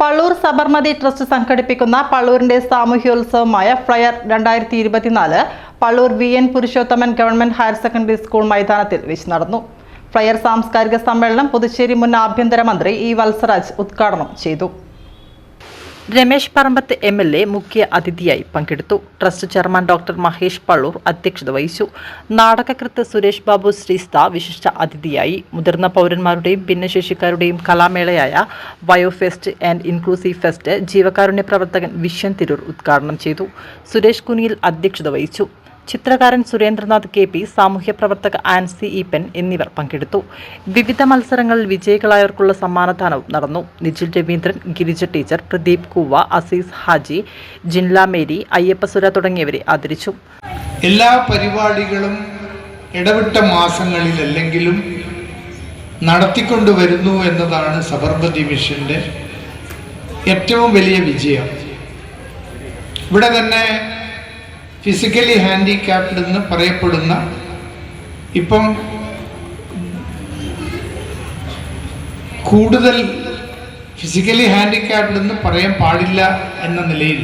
Pallur Sabarmati trust സംഘടിപ്പിക്കുന്ന പള്ളൂരിന്റെ സാമൂഹ്യോത്സവമായ flyer 2024 Pallur VN Purushothaman government higher secondary school മൈതാനത്തിൽ വെച്ച് നടന്നു. ഫ്ലയർ സാംസ്കാരിക സമ്മേളനം പുതുച്ചേരി മുൻ ആഭ്യന്തരമന്ത്രി ഇ വത്സരാജ് ഉദ്ഘാടനം ചെയ്തു. രമേശ് പറമ്പത്ത് MLA മുഖ്യ അതിഥിയായി പങ്കെടുത്തു. Trust chairman doctor Mahesh Palloor അധ്യക്ഷത വഹിച്ചു. നാടകകൃത്ത് സുരേഷ് ബാബു ശ്രീസ്ത വിശിഷ്ട അതിഥിയായി. മുതിർന്ന പൗരന്മാരുടെയും ഭിന്നശേഷിക്കാരുടെയും കലാമേളയായ വയോഫെസ്റ്റ് ആൻഡ് ഇൻക്ലൂസീവ് ഫെസ്റ്റ് ജീവകാരുണ്യ പ്രവർത്തകൻ വിശ്വൻ തിരൂർ ഉദ്ഘാടനം ചെയ്തു. സുരേഷ് കുനിയിൽ അധ്യക്ഷത വഹിച്ചു. ചിത്രകാരൻ സുരേന്ദ്രനാഥ് KP, സാമൂഹ്യ പ്രവർത്തക ആൻസി ഈപ്പൻ എന്നിവർ പങ്കെടുത്തു. വിവിധ മത്സരങ്ങളിൽ വിജയികളായവർക്കുള്ള സമ്മാനദാനവും നടന്നു. നിജിൽ രവീന്ദ്രൻ, ഗിരിജ ടീച്ചർ, പ്രദീപ് കൂവ, അസീസ് ഹാജി, ജിൻല മേരി, അയ്യപ്പസുര തുടങ്ങിയവരെ ആദരിച്ചു. എല്ലാ പരിപാടികളും ഇടവിട്ട മാസങ്ങളിലല്ലെങ്കിലും നടത്തിക്കൊണ്ടുവരുന്നു എന്നതാണ് സബർമതി മിഷന്റെ ഏറ്റവും വലിയ വിജയം. ഇവിടെ തന്നെ ഫിസിക്കലി ഹാൻഡിക്യാപ്ഡ് എന്ന് പറയപ്പെടുന്ന, ഇപ്പം കൂടുതൽ ഫിസിക്കലി ഹാൻഡിക്യാപ്ഡ് എന്ന് പറയാൻ പാടില്ല എന്ന നിലയിൽ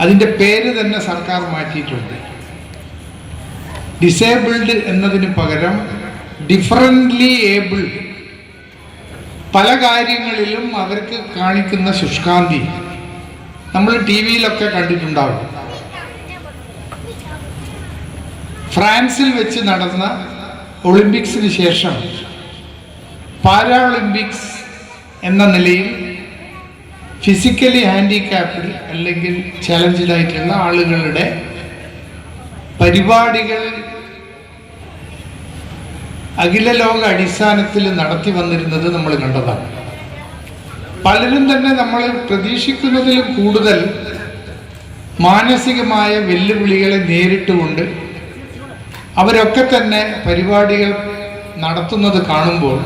അതിൻ്റെ പേര് തന്നെ സർക്കാർ മാറ്റിയിട്ടുണ്ട്. ഡിസേബിൾഡ് എന്നതിന് പകരം ഡിഫറൻ്റ്ലി ഏബിൾഡ്. പല കാര്യങ്ങളിലും അവർക്ക് കാണിക്കുന്ന ശുഷ്കാന്തി നമ്മൾ TV-യിലൊക്കെ കണ്ടിട്ടുണ്ടാവും. ഫ്രാൻസിൽ വെച്ച് നടന്ന ഒളിമ്പിക്സിന് ശേഷം പാരാഒളിമ്പിക്സ് എന്ന നിലയിൽ ഫിസിക്കലി ഹാൻഡിക്യാപ്ഡ് അല്ലെങ്കിൽ ചലഞ്ചഡ് ആയിട്ടുള്ള ആളുകളുടെ പരിപാടികൾ അഖില ലോക അടിസ്ഥാനത്തിൽ നടത്തി വന്നിരുന്നത് നമ്മൾ കണ്ടതാണ്. പലരും തന്നെ നമ്മൾ പ്രതീക്ഷിക്കുന്നതിലും കൂടുതൽ മാനസികമായ വെല്ലുവിളികളെ നേരിട്ടുകൊണ്ട് അവരൊക്കെ തന്നെ പരിപാടികൾ നടത്തുന്നത് കാണുമ്പോൾ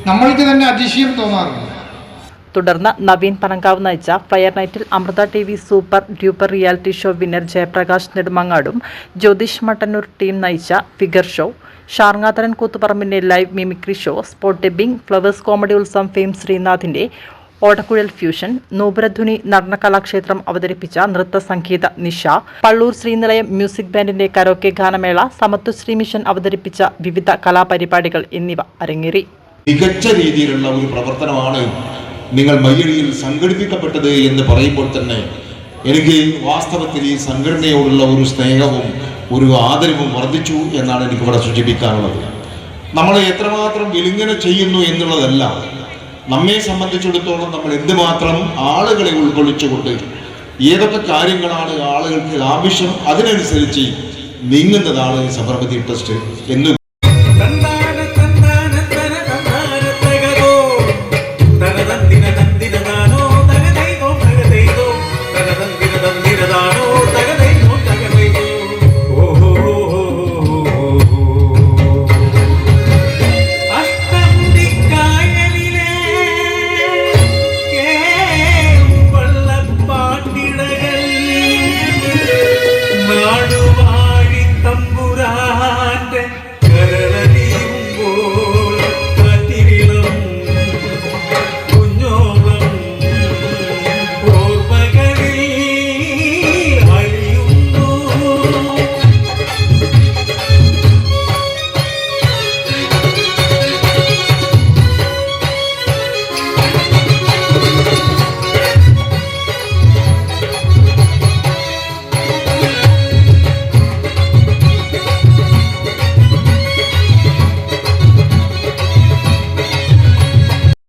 നമ്മൾക്ക് തന്നെ അതിശയം തോന്നാറുണ്ട്. തുടർന്ന് നവീൻ പനങ്കാവ് നയിച്ച ഫയർ നൈറ്റിൽ Amrita TV super duper reality show winner Jayaprakash നെടുമങ്ങാടും, ജ്യോതിഷ് മട്ടന്നൂർ ടീം നയിച്ച ഫിഗർ ഷോ, ഷാർങ്ങാതരൻ കൂത്തുപറമ്പിന്റെ live mimicry show, spot dubbing, Flowers comedy Utsavam fame ശ്രീനാഥിന്റെ ഓടക്കുഴൽ ഫ്യൂഷൻ, നൂപുരധ്വനി നടനകലാക്ഷേത്രം അവതരിപ്പിച്ച നൃത്ത സംഗീത നിശ, പള്ളൂർ ശ്രീനിലയം മ്യൂസിക് ബാൻഡിന്റെ കരോക്കെ ഗാനമേള, സമത്വശ്രീ മിഷൻ അവതരിപ്പിച്ച വിവിധ കലാപരിപാടികൾ എന്നിവ അരങ്ങേറി. മികച്ച രീതിയിലുള്ള ഒരു പ്രവർത്തനമാണ് നിങ്ങൾ മയ്യഴിയിൽ സംഘടിപ്പിക്കപ്പെട്ടത് എന്ന് പറയുമ്പോൾ തന്നെ എനിക്ക് വാസ്തവത്തിൽ ഈ സംഘടനയോടുള്ള ഒരു സ്നേഹവും ഒരു ആദരവും വർദ്ധിച്ചു എന്നാണ് എനിക്കിവിടെ സൂചിപ്പിക്കാനുള്ളത്. നമ്മൾ എത്രമാത്രം വിലിംഗനം ചെയ്യുന്നു എന്നുള്ളതല്ല, നമ്മെ സംബന്ധിച്ചിടത്തോളം നമ്മൾ എന്തുമാത്രം ആളുകളെ ഉൾക്കൊള്ളിച്ചുകൊണ്ട് ഏതൊക്കെ കാര്യങ്ങളാണ് ആളുകൾക്ക് ആവശ്യം അതിനനുസരിച്ച് നീങ്ങുന്നതാണ് സബർമതി ട്രസ്റ്റ് എന്ന്